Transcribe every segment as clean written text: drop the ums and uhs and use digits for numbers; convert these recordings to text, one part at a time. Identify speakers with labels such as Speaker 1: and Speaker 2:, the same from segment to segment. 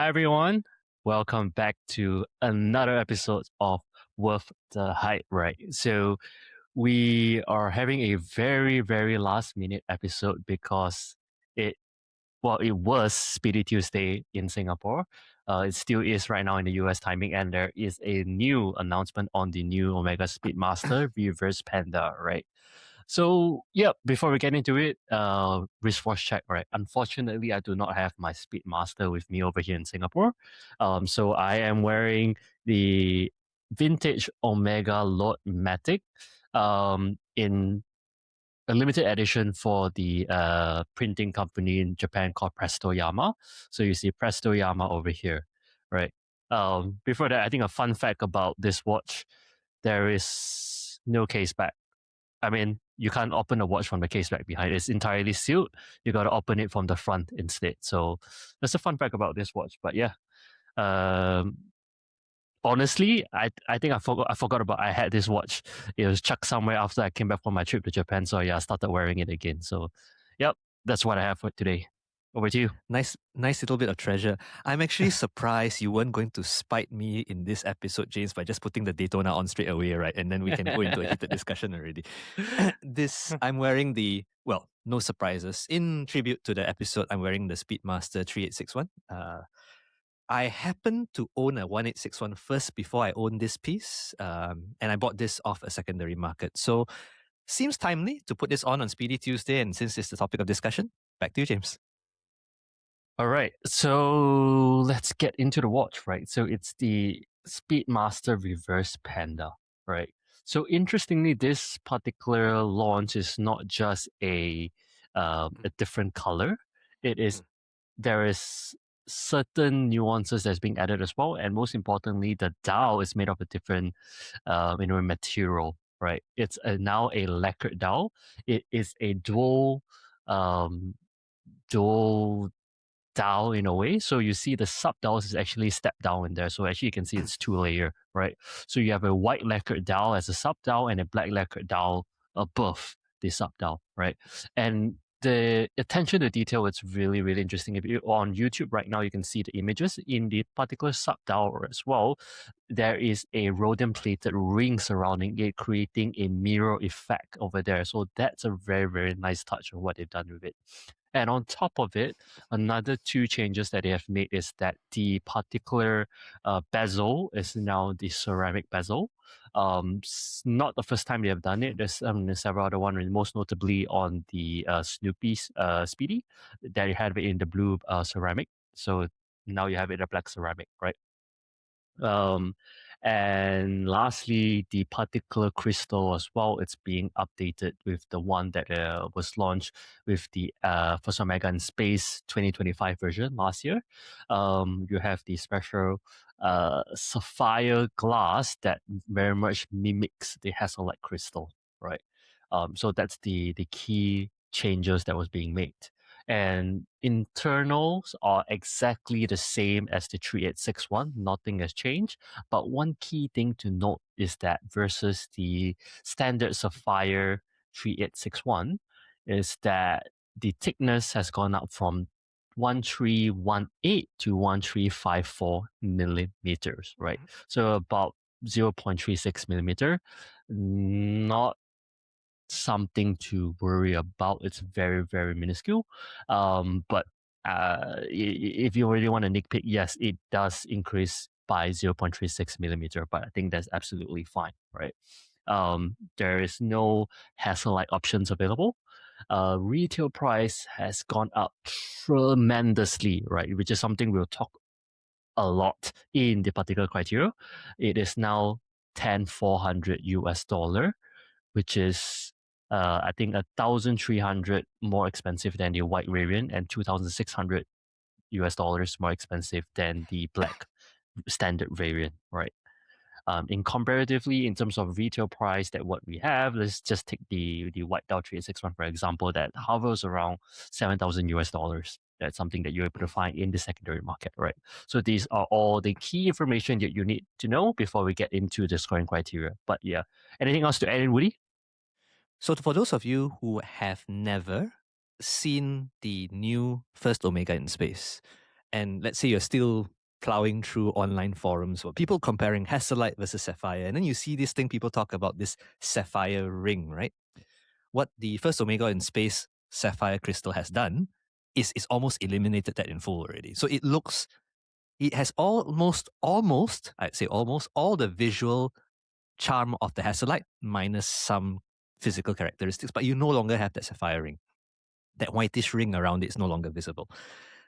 Speaker 1: everyone. Welcome back to another episode of Worth the Hype, right? So we are having a very, very last minute episode because it it was Speedy Tuesday in Singapore. It still is right now in the US timing, and there is a new announcement on the new Omega Speedmaster Reverse Panda, right? So, yeah, before we get into it, wristwatch check, right? Unfortunately, I do not have my Speedmaster with me over here in Singapore. So I am wearing the vintage Omega Lord Matic in a limited edition for the printing company in Japan called Prestoyama. So you see Prestoyama over here, right? Before that, I think a fun fact about this watch, there is no case back. I mean, you can't open the watch from the case back behind. It's entirely sealed. You got to open it from the front instead. So that's a fun fact about this watch. But yeah, um, honestly, I think I forgot about I had this watch. It was chucked somewhere after I came back from my trip to Japan. So yeah, I started wearing it again. So, yep, that's what I have for today. Over to you.
Speaker 2: Nice little bit of treasure. I'm actually surprised you weren't going to spite me in this episode, James, by just putting the Daytona on straight away, right? And then we can go into a heated discussion already. I'm wearing no surprises. In tribute to the episode, I'm wearing the Speedmaster 3861. I happen to own a 1861 first before I owned this piece, and I bought this off a secondary market. So seems timely to put this on Speedy Tuesday, and since it's the topic of discussion, back to you, James.
Speaker 1: All right, so let's get into the watch, right? So it's the Speedmaster Reverse Panda, right? So interestingly, this particular launch is not just a different color. It is there is certain nuances that's being added as well, and most importantly, the dial is made of a different material, right? It's now a lacquered dial. It is a dual dial in a way. So you see the sub dials is actually stepped down in there. So actually you can see it's two layer, right? So you have a white lacquered dial as a sub dial and a black lacquered dial above the sub dial, right? And the attention to detail is really, really interesting. If you're on YouTube right now, you can see the images in the particular sub dial as well. There is a rhodium plated ring surrounding it, creating a mirror effect over there. So that's a very, very nice touch of what they've done with it. And on top of it, another two changes that they have made is that the particular bezel is now the ceramic bezel. Not the first time they have done it. There's several other ones, most notably on the Snoopy's Speedy, that you have it in the blue ceramic. So now you have it in a black ceramic, right? And lastly, the particular crystal as well, it's being updated with the one that was launched with the First Omega in Space 2025 version last year. You have the special sapphire glass that very much mimics the Hasselite crystal, right? So that's the key changes that was being made. And internals are exactly the same as the 3861. Nothing has changed. But one key thing to note is that versus the standard Sapphire 3861 is that the thickness has gone up from 1318 to 1354 millimeters, right? So about 0.36 millimeter. Not something to worry about. It's very, very minuscule. But if you really want to nitpick, yes, it does increase by 0.36 millimeter, but I think that's absolutely fine, right? There is no Hasselite options available. Retail price has gone up tremendously, right? Which is something we'll talk a lot in the particular criteria. It is now 10,400 US dollar, which is I think 1,300 more expensive than the white variant and 2,600 US dollars more expensive than the black standard variant, right? In comparatively, in terms of retail price that what we have, let's just take the white Dow 3861 for example, that hovers around 7,000 US dollars. That's something that you're able to find in the secondary market, right? So these are all the key information that you need to know before we get into the scoring criteria. But yeah, anything else to add in, Woody?
Speaker 2: So for those of you who have never seen the new First Omega in Space, and let's say you're still plowing through online forums or people comparing Hasselite versus Sapphire. And then you see this thing people talk about, this Sapphire ring, right? What the first Omega in space Sapphire crystal has done is almost eliminated that in full already. So it has almost, I'd say almost all the visual charm of the Hasselite minus some physical characteristics, but you no longer have that sapphire ring. That whitish ring around it is no longer visible.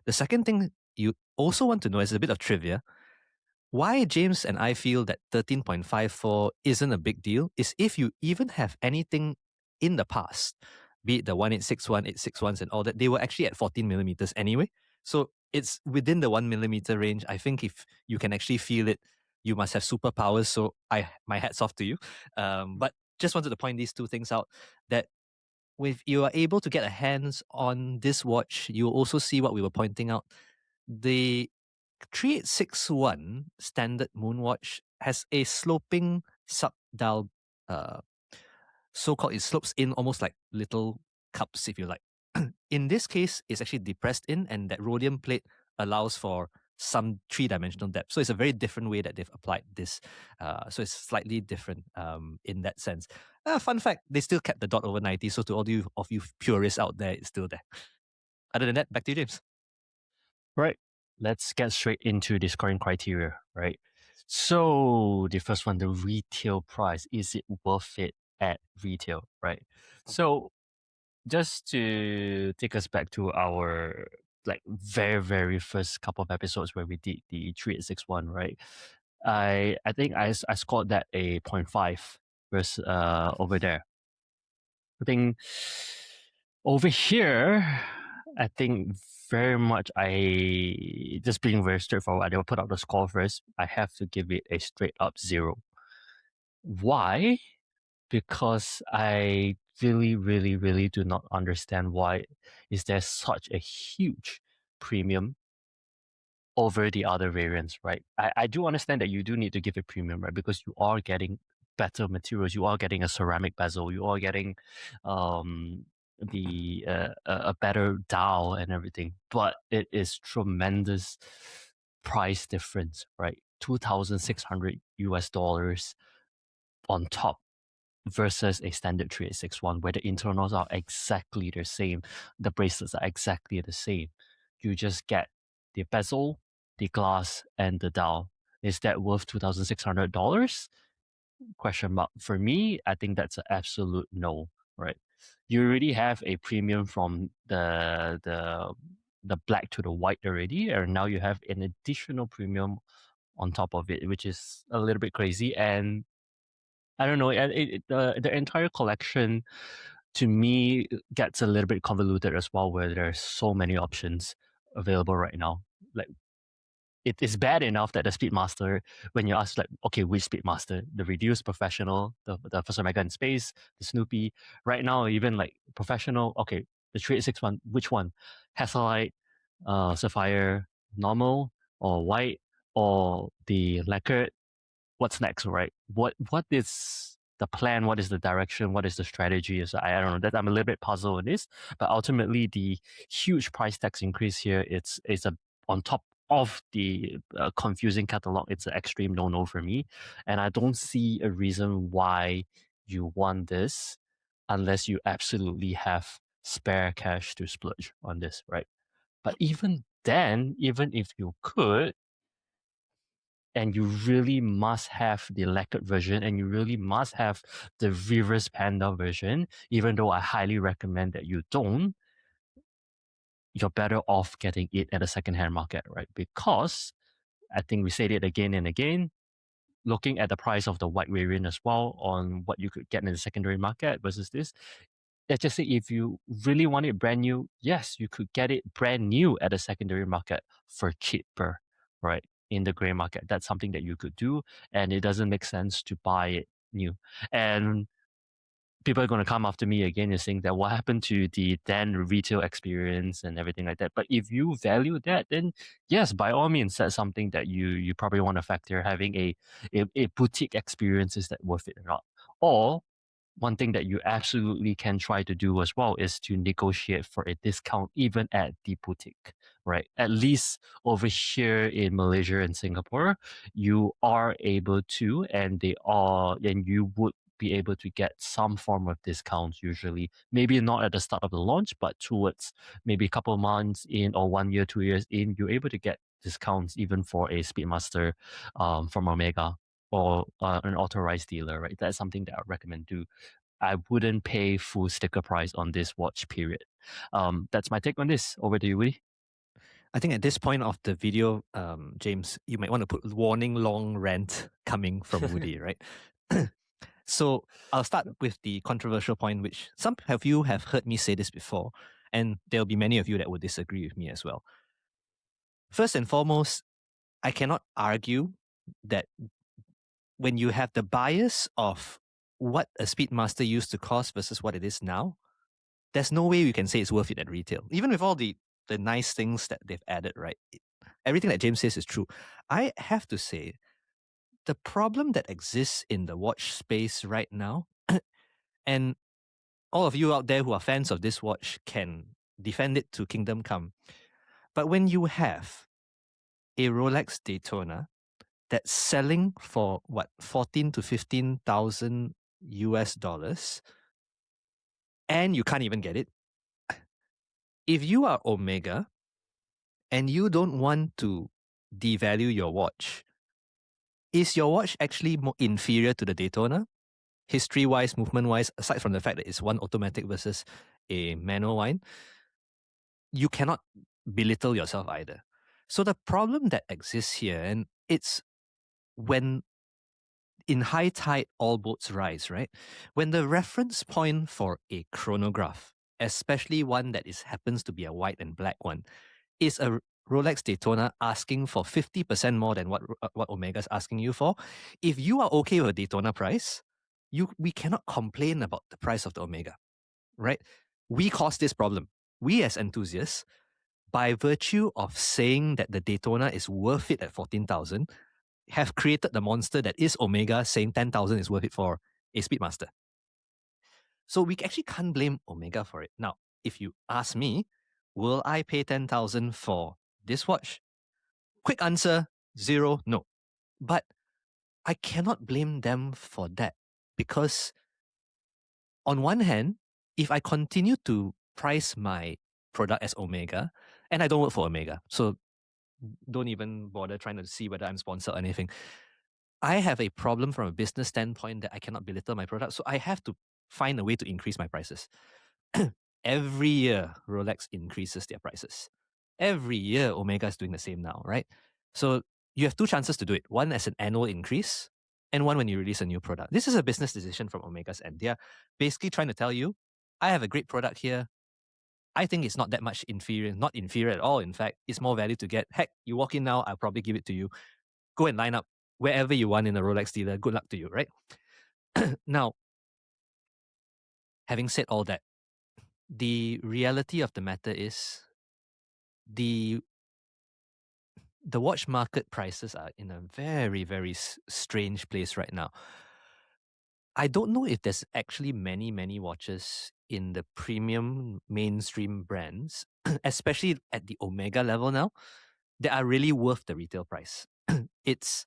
Speaker 2: The second thing you also want to know is a bit of trivia. Why James and I feel that 13.54 isn't a big deal is if you even have anything in the past, be it the 1861, 861s and all that, they were actually at 14 millimeters anyway. So it's within the 1 millimeter range. I think if you can actually feel it, you must have superpowers. So my hat's off to you. But just wanted to point these two things out, that if you are able to get a hands on this watch, you will also see what we were pointing out. The 3861 standard Moonwatch has a sloping sub-dial, so-called, it slopes in almost like little cups, if you like. In this case, it's actually depressed in, and that rhodium plate allows for some three-dimensional depth. So it's a very different way that they've applied this. So it's slightly different in that sense. Fun fact, they still kept the dot over 90. So to all of you purists out there, it's still there. Other than that, back to you, James.
Speaker 1: Right. Let's get straight into the scoring criteria, right? So the first one, the retail price. Is it worth it at retail, right? So just to take us back to our like very, very first couple of episodes where we did the 3861, right? I think I scored that a 0.5 versus over there. I think over here, I think very much just being very straightforward, I will put out the score first. I have to give it a straight up 0. Why? Because I really, really, really do not understand why is there such a huge premium over the other variants, right? I do understand that you do need to give a premium, right? Because you are getting better materials, you are getting a ceramic bezel, you are getting a better dial and everything. But it is tremendous price difference, right? $2,600 on top versus a standard 3861 where the internals are exactly the same, the bracelets are exactly the same. You just get the bezel, the glass, and the dial. Is that worth $2,600? Question mark. For me, I think that's an absolute no, right? You already have a premium from the black to the white already, and now you have an additional premium on top of it, which is a little bit crazy. And I don't know, the entire collection to me gets a little bit convoluted as well, where there's so many options available right now. Like it is bad enough that the Speedmaster, when you ask like, okay, which Speedmaster, the reduced professional, the First Omega in space, the Snoopy, right now even like professional, okay, the 3861, which one? Hasselite, Sapphire, normal, or white, or the lacquered. What's next, right? What is the plan? What is the direction? What is the strategy? So I don't know. That I'm a little bit puzzled with this, but ultimately the huge price tax increase here, it's a on top of the confusing catalog. It's an extreme no for me, and I don't see a reason why you want this unless you absolutely have spare cash to splurge on this, right? But even then, even if you could, and you really must have the lacquered version, and you really must have the reverse Panda version, even though I highly recommend that you don't, you're better off getting it at a secondhand market, right? Because I think we said it again and again, looking at the price of the white variant as well on what you could get in the secondary market versus this, let's just say if you really want it brand new, yes, you could get it brand new at a secondary market for cheaper, right? In the gray market. That's something that you could do, and it doesn't make sense to buy it new. And people are going to come after me again and saying that what happened to the then retail experience and everything like that. But if you value that, then yes, by all means, that's something that you probably want to factor. Having a boutique experience, is that worth it or not? Or one thing that you absolutely can try to do as well is to negotiate for a discount even at the boutique, right? At least over here in Malaysia and Singapore, you are able to, and you would be able to get some form of discounts usually. Maybe not at the start of the launch, but towards maybe a couple of months in or 1 year, 2 years in, you're able to get discounts even for a Speedmaster from Omega or an authorized dealer, right? That's something that I recommend do. I wouldn't pay full sticker price on this watch, period. That's my take on this. Over to you, Woody.
Speaker 2: I think at this point of the video, James, you might want to put warning long rant coming from Woody, right? So I'll start with the controversial point, which some of you have heard me say this before, and there'll be many of you that would disagree with me as well. First and foremost, I cannot argue that when you have the bias of what a Speedmaster used to cost versus what it is now, there's no way you can say it's worth it at retail. Even with all the nice things that they've added, right? Everything that James says is true. I have to say, the problem that exists in the watch space right now, and all of you out there who are fans of this watch can defend it to kingdom come. But when you have a Rolex Daytona that's selling for what, 14 to 15,000 US dollars, and you can't even get it. If you are Omega and you don't want to devalue your watch, is your watch actually more inferior to the Daytona? History-wise, movement-wise, aside from the fact that it's one automatic versus a manual one, you cannot belittle yourself either. So the problem that exists here, and it's when in high tide, all boats rise, right? When the reference point for a chronograph, especially one that happens to be a white and black one, is a Rolex Daytona asking for 50% more than what Omega's asking you for. If you are okay with a Daytona price, we cannot complain about the price of the Omega, right? We caused this problem. We as enthusiasts, by virtue of saying that the Daytona is worth it at 14,000, have created the monster that is Omega, saying 10,000 is worth it for a Speedmaster. So we actually can't blame Omega for it. Now, if you ask me, will I pay 10,000 for this watch? Quick answer, 0, no. But I cannot blame them for that because on one hand, if I continue to price my product as Omega, and I don't work for Omega, so don't even bother trying to see whether I'm sponsored or anything. I have a problem from a business standpoint that I cannot belittle my product, so I have to find a way to increase my prices. Every year, Rolex increases their prices. Every year, Omega is doing the same now, right? So you have two chances to do it. One as an annual increase, and one when you release a new product. This is a business decision from Omega's end. They're basically trying to tell you, I have a great product here. I think it's not that much inferior, not inferior at all. In fact, it's more value to get. Heck, you walk in now, I'll probably give it to you. Go and line up wherever you want in a Rolex dealer. Good luck to you, right? Now, having said all that, the reality of the matter is the watch market prices are in a very, very strange place right now. I don't know if there's actually many, many watches in the premium mainstream brands, especially at the Omega level now, that are really worth the retail price. It's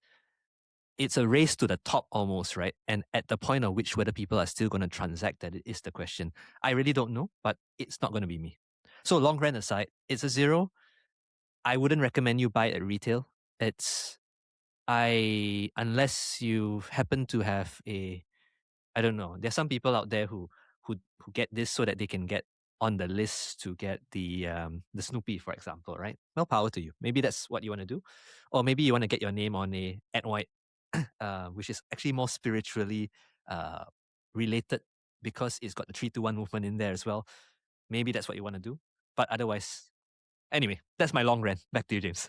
Speaker 2: a race to the top almost, right? And at the point of which whether people are still going to transact, that is the question. I really don't know, but it's not going to be me. So long run aside, it's a 0. I wouldn't recommend you buy it at retail. Unless you happen to have I don't know. There's some people out there who get this so that they can get on the list to get the Snoopy, for example, right? Well, power to you. Maybe that's what you want to do, or maybe you want to get your name on a Ed White, which is actually more spiritually related because it's got the 3-2-1 movement in there as well. Maybe that's what you want to do. But otherwise, anyway, that's my long rant. Back to you, James.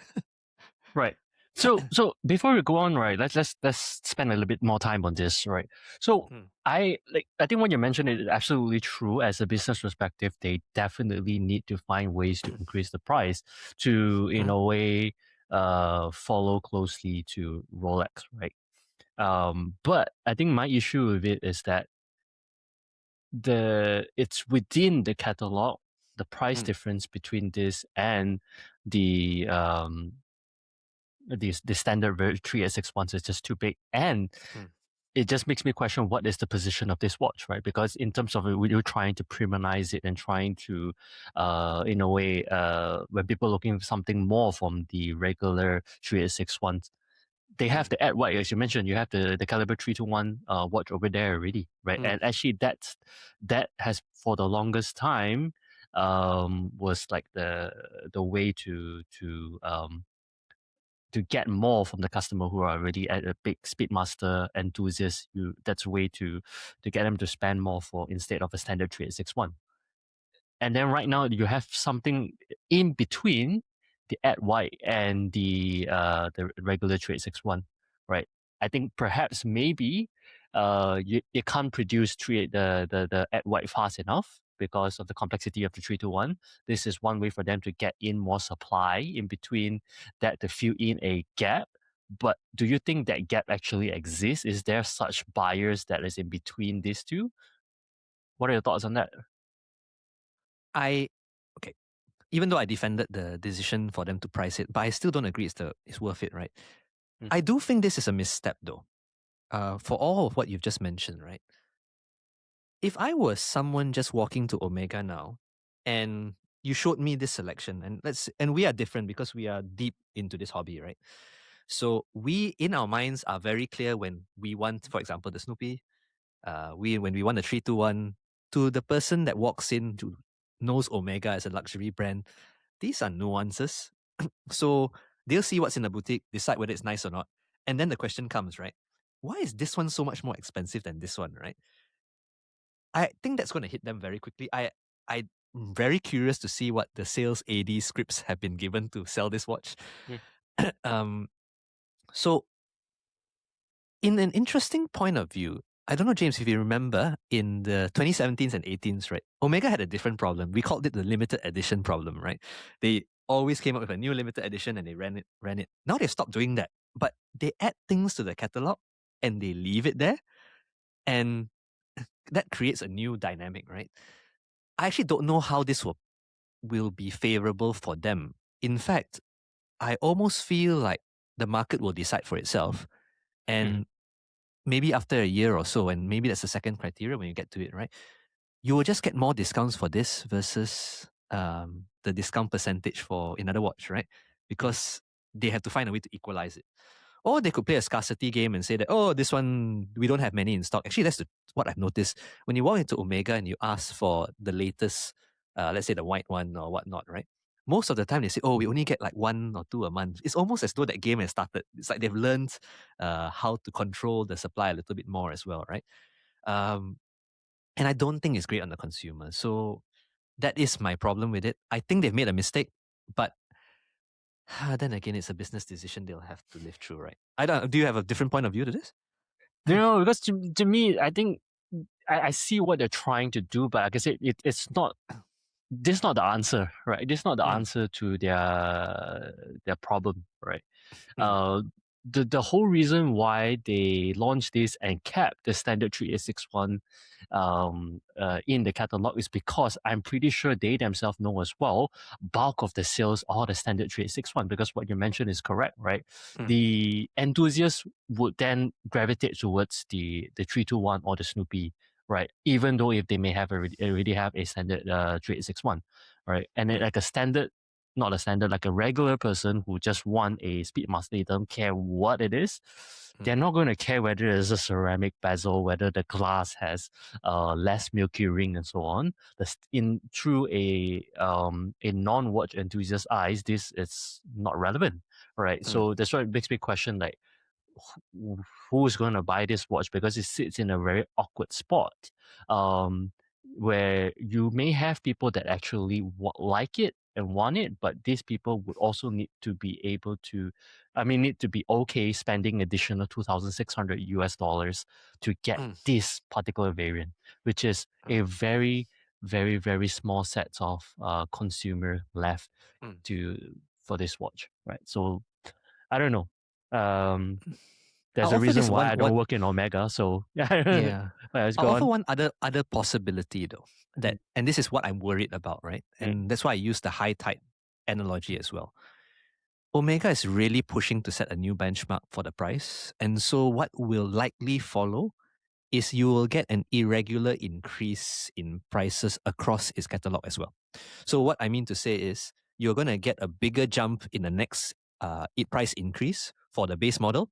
Speaker 1: Right. So before we go on, right, let's spend a little bit more time on this, right? So I think what you mentioned is absolutely true. As a business perspective, they definitely need to find ways to increase the price to, in a way, follow closely to Rolex, right? But I think my issue with it is that it's within the catalog. The price
Speaker 2: Mm.
Speaker 1: difference between this and the the standard 3SX1s is just too big, and
Speaker 2: Mm.
Speaker 1: it just makes me question what is the position of this watch, right? Because in terms of it, we're trying to premiumize it and trying to, in a way, when people are looking for something more from the regular 386 ones, they have the ad white, as you mentioned. You have the Calibre 321 watch over there already, right?
Speaker 2: Mm.
Speaker 1: And actually, that has for the longest time was like the way to get more from the customer who are already at a big Speedmaster enthusiast. That's a way to get them to spend more for instead of a standard 361. And then right now you have something in between the ad white and the regular 361, right? I think perhaps maybe you can't produce the ad white fast enough because of the complexity of the 321. This is one way for them to get in more supply in between that to fill in a gap. But do you think that gap actually exists? Is there such buyers that is in between these two? What are your thoughts on that?
Speaker 2: I okay. Even though I defended the decision for them to price it, but I still don't agree it's worth it, right?
Speaker 1: Mm.
Speaker 2: I do think this is a misstep though. For all of what you've just mentioned, right? If I was someone just walking to Omega now, and you showed me this selection, and we are different because we are deep into this hobby, right? So we in our minds are very clear when we want, for example, the Snoopy. When we want the 321, to the person that walks in to knows Omega as a luxury brand, these are nuances. So they'll see what's in the boutique, decide whether it's nice or not. And then the question comes, right? Why is this one so much more expensive than this one, right? I think that's going to hit them very quickly. I'm very curious to see what the sales AD scripts have been given to sell this watch.
Speaker 1: Mm.
Speaker 2: um, so, in an interesting point of view, I don't know, James, if you remember in the 2017s and 18s, right? Omega had a different problem. We called it the limited edition problem, right? They always came up with a new limited edition and they ran it. Now they've stopped doing that, but they add things to the catalog and they leave it there. And that creates a new dynamic, right? I actually don't know how this will be favorable for them. In fact, I almost feel like the market will decide for itself.
Speaker 1: Mm.
Speaker 2: And maybe after a year or so, and maybe that's the second criteria when you get to it, right? You will just get more discounts for this versus the discount percentage for another watch, right? Because they have to find a way to equalize it. Or they could play a scarcity game and say that, oh, this one, we don't have many in stock. Actually, that's what I've noticed. When you walk into Omega and you ask for the latest, let's say the white one or whatnot, right? Most of the time they say, oh, we only get like one or two a month. It's almost as though that game has started. It's like they've learned how to control the supply a little bit more as well, right? Um, and I don't think it's great on the consumer. So that is my problem with it. I think they've made a mistake, but then again, it's a business decision they'll have to live through, right? I don't. Do you have a different point of view to this?
Speaker 1: No, because to me, I think I see what they're trying to do, but like I said, it's not. This is not the answer, right? This is not the
Speaker 2: Mm,
Speaker 1: answer to their problem, right?
Speaker 2: mm,
Speaker 1: Uh, the whole reason why they launched this and kept the standard 3861 in the catalog is because I'm pretty sure they themselves know as well bulk of the sales are the standard 3861, because what you mentioned is correct, right?
Speaker 2: mm,
Speaker 1: The enthusiasts would then gravitate towards the 321 or the Snoopy, right? Even though if they may have already have a standard 3861, right? And then
Speaker 2: mm,
Speaker 1: like a standard, not a standard, like a regular person who just want a Speedmaster, they don't care what it is.
Speaker 2: mm,
Speaker 1: They're not going to care whether it's a ceramic bezel, whether the glass has less milky ring and so on. In through a non-watch enthusiast eyes, this is not relevant, right?
Speaker 2: mm,
Speaker 1: So that's why it makes me question like who's going to buy this watch, because it sits in a very awkward spot um, where you may have people that actually like it and want it, but these people would also need to be able to, need to be okay spending additional 2,600 US dollars to get
Speaker 2: mm,
Speaker 1: this particular variant, which is a very, very, very small set of consumer left
Speaker 2: mm.
Speaker 1: to for this watch, right? So I don't know. Um, There's
Speaker 2: I'll
Speaker 1: a
Speaker 2: offer
Speaker 1: reason
Speaker 2: this
Speaker 1: why
Speaker 2: one.
Speaker 1: I don't work in Omega, so yeah.
Speaker 2: Yeah.
Speaker 1: Let's
Speaker 2: I'll
Speaker 1: go
Speaker 2: offer
Speaker 1: on.
Speaker 2: one other possibility though.
Speaker 1: Mm,
Speaker 2: And this is what I'm worried about, right?
Speaker 1: mm,
Speaker 2: And that's why I use the high tide analogy as well. Omega is really pushing to set a new benchmark for the price. And so what will likely follow is you will get an irregular increase in prices across its catalog as well. So what I mean to say is you're going to get a bigger jump in the next price increase for the base model.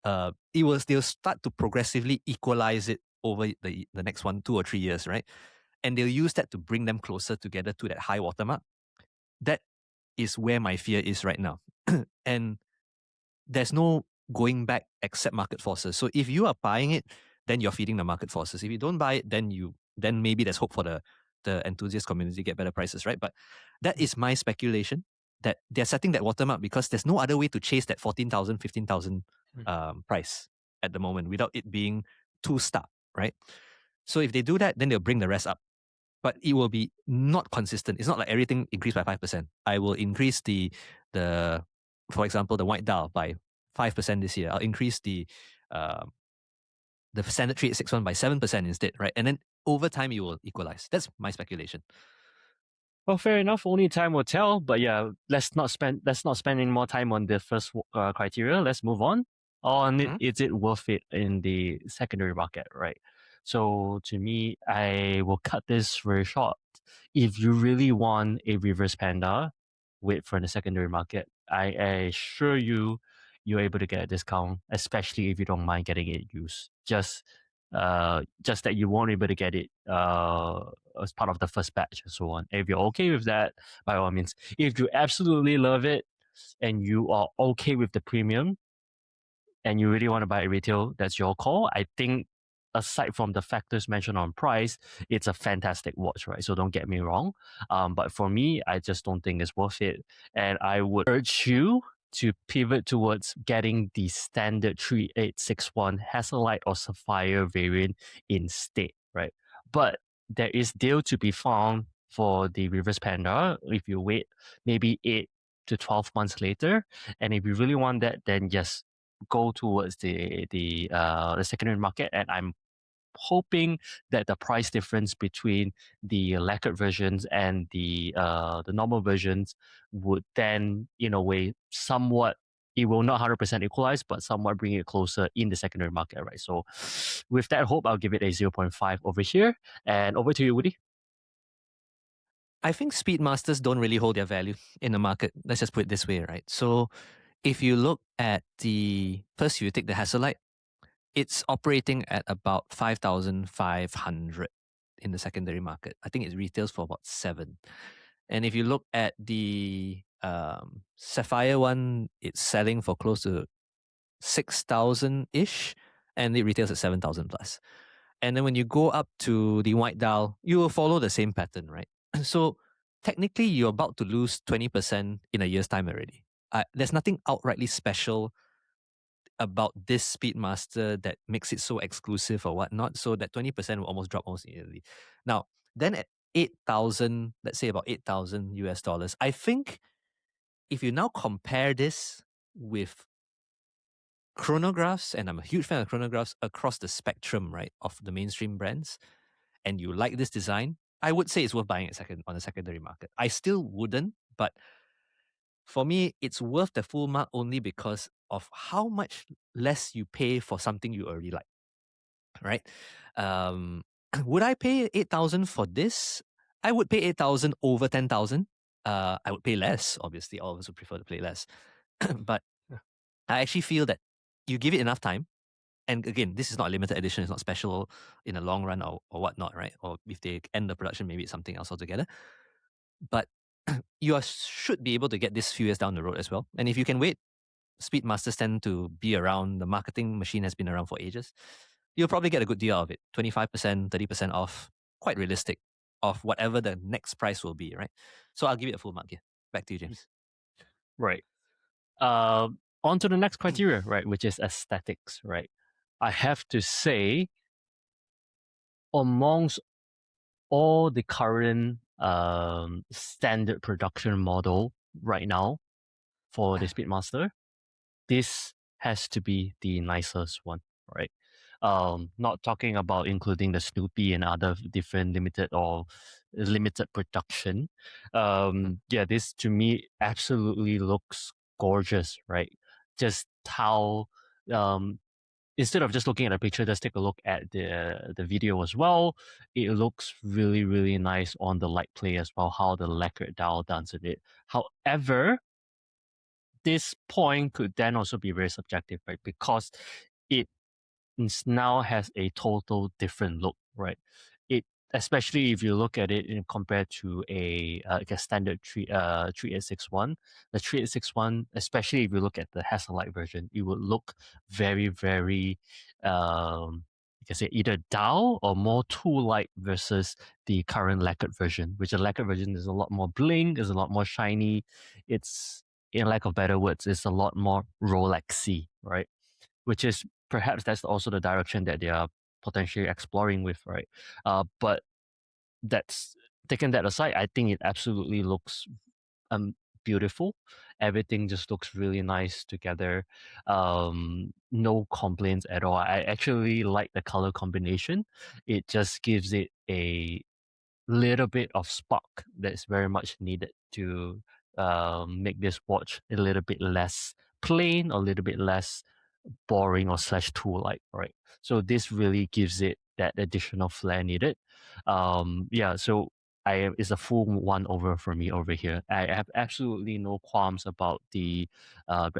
Speaker 2: They'll start to progressively equalize it over the next 2 or 3 years, right? And they'll use that to bring them closer together to that high watermark. That is where my fear is right now. And there's no going back except market forces. So if you are buying it, then you're feeding the market forces. If you don't buy it, then maybe there's hope for the enthusiast community to get better prices, right? But that is my speculation that they're setting that watermark because there's no other way to chase that 14,000, 15,000 price at the moment without it being too stark, right? So if they do that, then they'll bring the rest up. But it will be not consistent. It's not like everything increased by 5%. I will increase for example, the white dial by 5% this year. I'll increase the standard 3861 by 7% instead, right? And then over time you will equalize. That's my speculation.
Speaker 1: Well, fair enough. Only time will tell. But yeah, let's not spend any more time on the first criteria. Let's move on. Is it worth it in the secondary market, right? So to me, I will cut this very short. If you really want a reverse Panda, wait for the secondary market. I assure you, you're able to get a discount, especially if you don't mind getting it used. Just that you won't be able to get it as part of the first batch and so on. If you're okay with that, by all means. If you absolutely love it and you are okay with the premium and you really want to buy it retail, that's your call. I think aside from the factors mentioned on price, it's a fantastic watch, right? So don't get me wrong. But for me, I just don't think it's worth it. And I would urge you to pivot towards getting the standard 3861 Hasselite or Sapphire variant instead, right? But there is deal to be found for the Reverse Panda if you wait maybe 8 to 12 months later. And if you really want that, then just go towards the secondary market. And I'm hoping that the price difference between the lacquered versions and the normal versions would then, in a way, somewhat, it will not 100% equalize, but somewhat bring it closer in the secondary market, right? So with that hope, I'll give it a 0.5 over here. And over to you, Woody.
Speaker 2: I think Speedmasters don't really hold their value in the market. Let's just put it this way, right? So if you look at first you take the Hasselite, it's operating at about 5,500 in the secondary market. I think it retails for about 7. And if you look at the Sapphire one, it's selling for close to 6,000 ish, and it retails at 7,000 plus. And then when you go up to the white dial, you will follow the same pattern, right? So technically, you're about to lose 20% in a year's time already. There's nothing outrightly special about this Speedmaster that makes it so exclusive or whatnot. So that 20% will almost drop almost immediately. Now, then at 8,000, let's say about 8,000 US dollars, I think if you now compare this with chronographs, and I'm a huge fan of chronographs across the spectrum, right, of the mainstream brands, and you like this design, I would say it's worth buying it on the secondary market. I still wouldn't, but for me, it's worth the full mark only because of how much less you pay for something you already like, right? Would I pay 8,000 for this? I would pay 8,000 over 10,000. I would pay less, obviously. All of us would prefer to pay less. But I actually feel that you give it enough time. And again, this is not a limited edition. It's not special in the long run or whatnot, right? Or if they end the production, maybe it's something else altogether. But should be able to get this few years down the road as well. And if you can wait, Speedmasters tend to be around. The marketing machine has been around for ages. You'll probably get a good deal of it. 25%, 30% off. Quite realistic of whatever the next price will be, right? So I'll give it a full mark here. Back to you, James.
Speaker 1: Right. On to the next criteria, right, which is aesthetics, right? I have to say, amongst all the current standard production model right now for the Speedmaster, this has to be the nicest one, right? Not talking about including the Snoopy and other different limited production. Yeah, this to me absolutely looks gorgeous, right? Just how um, instead of just looking at a picture, just take a look at the video as well. It looks really, really nice on the light play as well, how the lacquered dial dance in it. However, this point could then also be very subjective, right? Because it now has a total different look, right? It especially if you look at it compared to like a standard 3861, the 3861, especially if you look at the Hasselite version, it would look very very you can say either dull or more tool-like versus the current lacquered version, which the lacquered version is a lot more bling, is a lot more shiny. It's, in lack of better words, it's a lot more Rolexy, right? Which is perhaps that's also the direction that they are potentially exploring with, right? But that's taking that aside, I think it absolutely looks um beautiful. Everything just looks really nice together. No complaints at all. I actually like the color combination. It just gives it a little bit of spark that's very much needed to make this watch a little bit less plain, a little bit less boring or slash tool like, right? So this really gives it that additional flair needed. Yeah, so it's a full one over for me over here. I have absolutely no qualms about the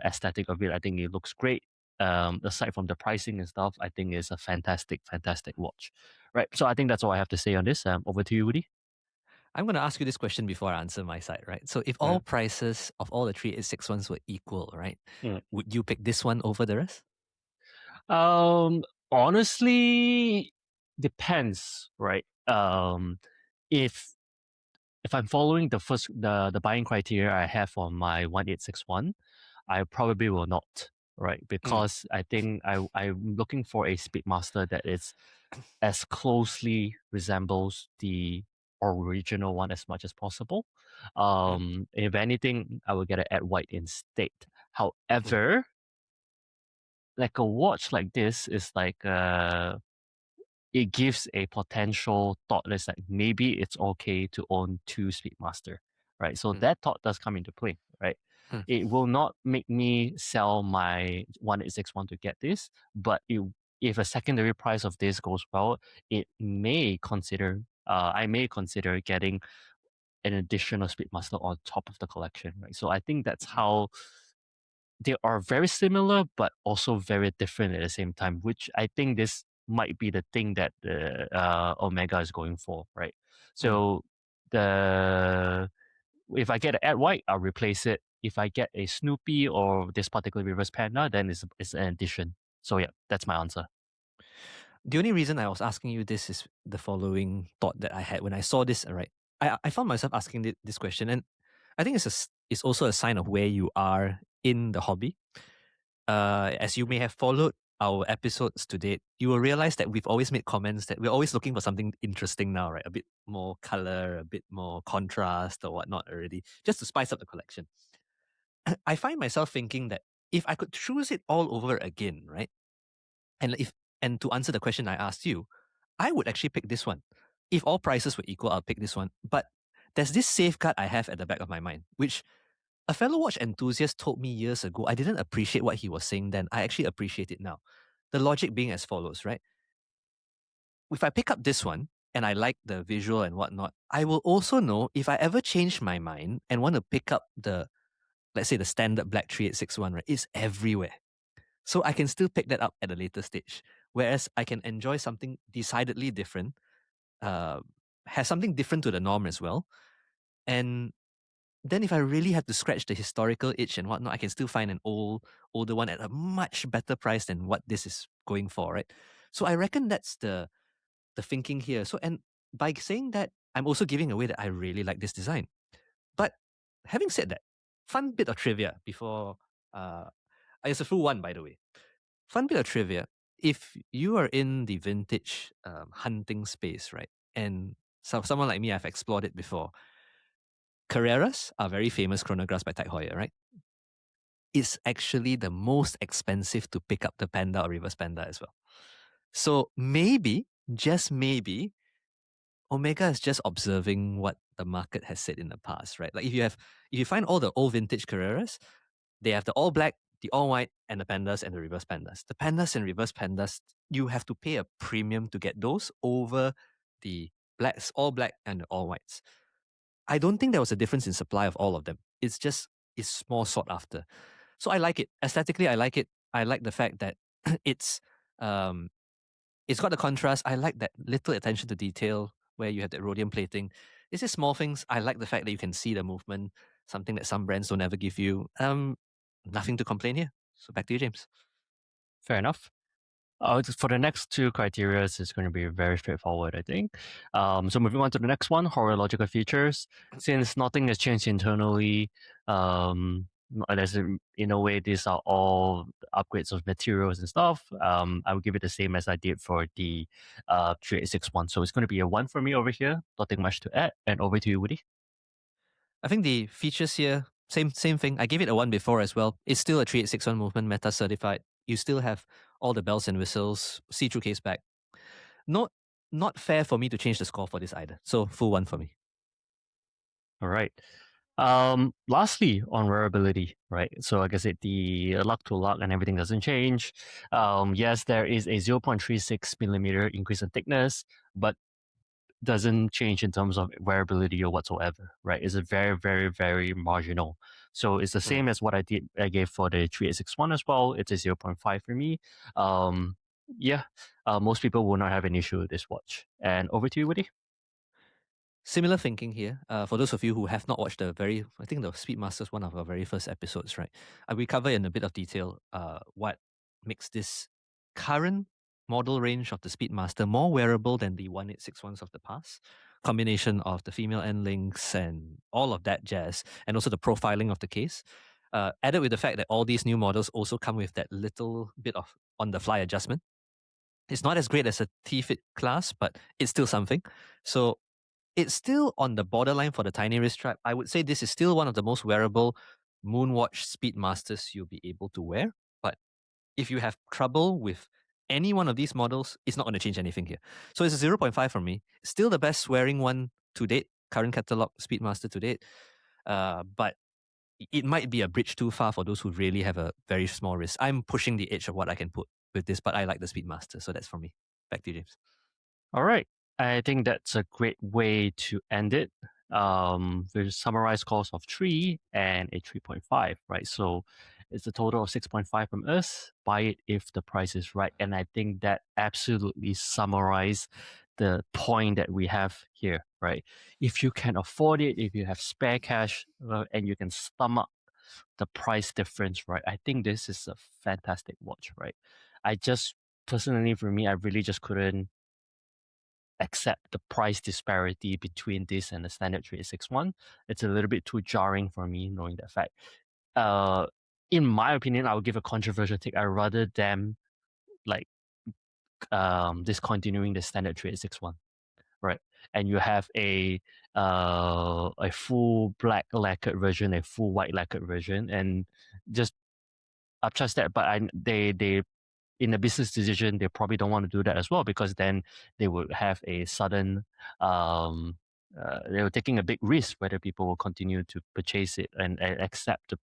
Speaker 1: aesthetic of it. I think it looks great. Aside from the pricing and stuff, I think it's a fantastic, fantastic watch. Right. So I think that's all I have to say on this. Over to you, Woody.
Speaker 2: I'm going to ask you this question before I answer my side, right? So if all prices of all the 3861s were equal, right,
Speaker 1: Mm.
Speaker 2: would you pick this one over the rest?
Speaker 1: Honestly, depends, right? If if I'm following the buying criteria I have on my 1861, I probably will not, right? Because I think I'm looking for a Speedmaster that is as closely resembles the original one as much as possible. If anything, I will get an Ed White instead. However, like a watch like this is like it gives a potential thought that's like maybe it's okay to own two Speedmaster, right? So that thought does come into play, right? It will not make me sell my 1861 to get this, but if a secondary price of this goes well, I may consider getting an additional Speedmaster on top of the collection, right? So I think that's how they are very similar, but also very different at the same time, which I think this might be the thing that the Omega is going for, right? So the if I get an Ed White, I'll replace it. If I get a Snoopy or this particular reverse Panda, then it's an addition. So yeah, that's my answer.
Speaker 2: The only reason I was asking you this is the following thought that I had when I saw this, right? I found myself asking this question, and I think it's also a sign of where you are in the hobby. As you may have followed our episodes to date, you will realize that we've always made comments that we're always looking for something interesting now, right? A bit more color, a bit more contrast or whatnot already, just to spice up the collection. I find myself thinking that if I could choose it all over again, right? And to answer the question I asked you, I would actually pick this one. If all prices were equal, I'll pick this one. But there's this safeguard I have at the back of my mind, which a fellow watch enthusiast told me years ago. I didn't appreciate what he was saying then. I actually appreciate it now. The logic being as follows, right? If I pick up this one and I like the visual and whatnot, I will also know if I ever change my mind and want to pick up let's say the standard black 3861, right? It's everywhere. So I can still pick that up at a later stage. Whereas I can enjoy something decidedly different, uh, has something different to the norm as well. And then if I really have to scratch the historical itch and whatnot, I can still find an older one at a much better price than what this is going for, right? So I reckon that's the thinking here. So, and by saying that, I'm also giving away that I really like this design. But having said that, fun bit of trivia before it's a full one, by the way. Fun bit of trivia. If you are in the vintage hunting space, right? And someone like me, I've explored it before. Carreras are very famous chronographs by Tag Heuer, right? is actually the most expensive to pick up the Panda or reverse Panda as well. So maybe, just maybe, Omega is just observing what the market has said in the past, right? Like if you find all the old vintage Carreras, they have the all black, the all white, and the Pandas and the reverse Pandas. The Pandas and reverse Pandas, you have to pay a premium to get those over the blacks, all black, and the all whites. I don't think there was a difference in supply of all of them. It's more sought after. So I like it. Aesthetically, I like it. I like the fact that it's um it's got the contrast. I like that little attention to detail where you have the rhodium plating. It's just small things. I like the fact that you can see the movement, something that some brands don't ever give you. Nothing to complain here. So back to you, James.
Speaker 1: Fair enough. For the next two criteria, it's going to be very straightforward, I think. So moving on to the next one, horological features. Since nothing has changed internally, in a way, these are all upgrades of materials and stuff. I would give it the same as I did for the 3861. So it's going to be a 1 for me over here. Nothing much to add. And over to you, Woody.
Speaker 2: I think the features here, same thing. I gave it a 1 before as well. It's still a 3861 movement, meta certified. You still have all the bells and whistles, see-through case back. Not fair for me to change the score for this either. So full 1 for me.
Speaker 1: All right. Lastly, on wearability, right? So like I said, the luck to luck and everything doesn't change. Yes, there is a 0.36 millimeter increase in thickness, but doesn't change in terms of wearability or whatsoever, right? It's a very, very, very marginal. So it's the same as what I gave for the 3861 as well. It's a 0.5 for me. Yeah, most people will not have an issue with this watch. And over to you, Woody.
Speaker 2: Similar thinking here. For those of you who have not watched I think the Speedmaster is one of our very first episodes, right? We cover in a bit of detail what makes this current model range of the Speedmaster more wearable than the 1861s of the past. Combination of the female end links and all of that jazz, and also the profiling of the case. Added with the fact that all these new models also come with that little bit of on-the-fly adjustment. It's not as great as a T-Fit class, but it's still something. So it's still on the borderline for the tiny wrist strap. I would say this is still one of the most wearable Moonwatch Speedmasters you'll be able to wear. But if you have trouble with any one of these models, it's not going to change anything here. So it's a 0.5 for me. Still the best wearing one to date, current catalog Speedmaster to date. But it might be a bridge too far for those who really have a very small wrist. I'm pushing the edge of what I can put with this, but I like the Speedmaster. So that's for me. Back to you, James.
Speaker 1: All right. I think that's a great way to end it. There's summarized scores of 3 and a 3.5, right? So it's a total of 6.5 from us. Buy it if the price is right. And I think that absolutely summarizes the point that we have here, right? If you can afford it, if you have spare cash, and you can stomach the price difference, right? I think this is a fantastic watch, right? I just personally, for me, I really just couldn't accept the price disparity between this and the standard 3861. It's a little bit too jarring for me knowing that fact. In my opinion, I would give a controversial take. I rather them like discontinuing the standard 3861, right? And you have a full black lacquered version, a full white lacquered version, and just I trust that. But they in a business decision, they probably don't want to do that as well because then they would have a sudden, they were taking a big risk whether people will continue to purchase it and accept the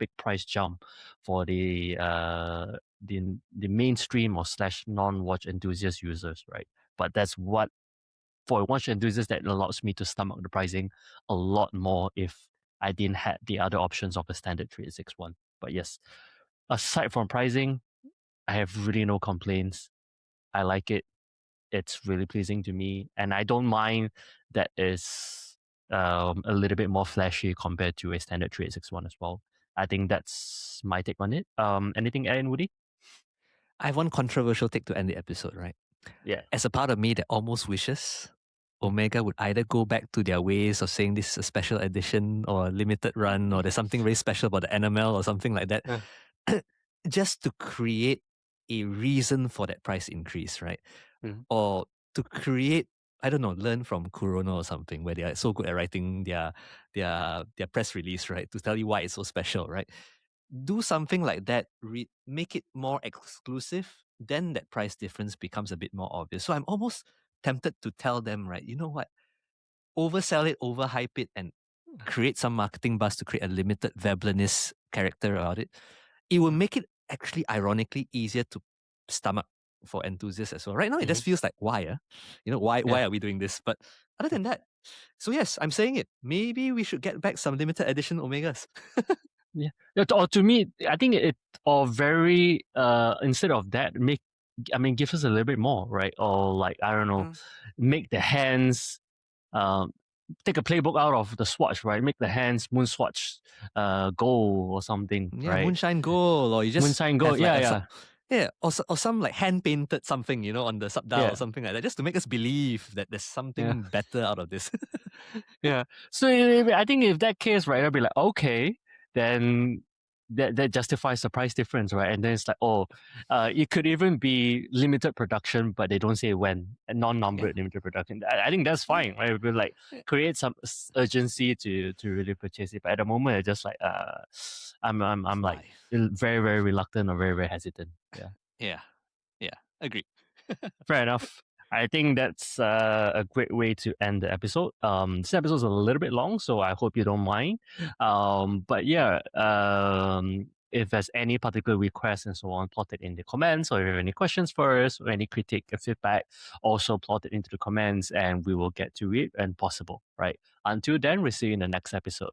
Speaker 1: big price jump for the mainstream or slash non-watch enthusiast users, right? But that's what for a watch enthusiast that allows me to stomach the pricing a lot more if I didn't have the other options of a standard 3861. But yes, aside from pricing, I have really no complaints. I like it. It's really pleasing to me, and I don't mind that is a little bit more flashy compared to a standard 3861 as well. I think that's my take on it. Anything, Aaron, Woody?
Speaker 2: I have one controversial take to end the episode, right?
Speaker 1: Yeah.
Speaker 2: As a part of me that almost wishes Omega would either go back to their ways of saying this is a special edition or a limited run or there's something very special about the enamel or something like that, just to create a reason for that price increase, right? Or to create, I don't know, learn from Kurono or something where they are so good at writing their press release, right? To tell you why it's so special, right? do something like that, make it more exclusive, then that price difference becomes a bit more obvious. So I'm almost tempted to tell them, right, you know what? Oversell it, overhype it, and create some marketing buzz to create a limited Veblenist character about it. It will make it actually ironically easier to stomach for enthusiasts as well. Right now, it just feels like, why? Why are we doing this? But other than that, so yes, I'm saying it. Maybe we should get back some limited edition Omegas.
Speaker 1: Yeah. Or to me, I think it or very instead of that, give us a little bit more, right? Or like I don't know, make the hands take a playbook out of the swatch, right? Make the hands Moonwatch gold or something,
Speaker 2: Yeah,
Speaker 1: right?
Speaker 2: Moonshine Gold, or you just
Speaker 1: Moonshine gold,
Speaker 2: or some like hand painted something, on the sub dial or something like that, just to make us believe that there's something better out of this.
Speaker 1: Yeah. So I think if that case, right, I'll be like, okay, then that justifies the price difference, right? And then it's like, it could even be limited production, but they don't say when, non-numbered limited production. I think that's fine, right? It will like create some urgency to really purchase it. But at the moment, it's just like, I'm like very, very reluctant or very, very hesitant. Yeah.
Speaker 2: Yeah. Agree.
Speaker 1: Fair enough. I think that's a great way to end the episode. This episode's a little bit long, so I hope you don't mind. But yeah, if there's any particular requests and so on, plot it in the comments, or if you have any questions for us or any critique or feedback, also plot it into the comments and we will get to it when possible, right? Until then, we'll see you in the next episode.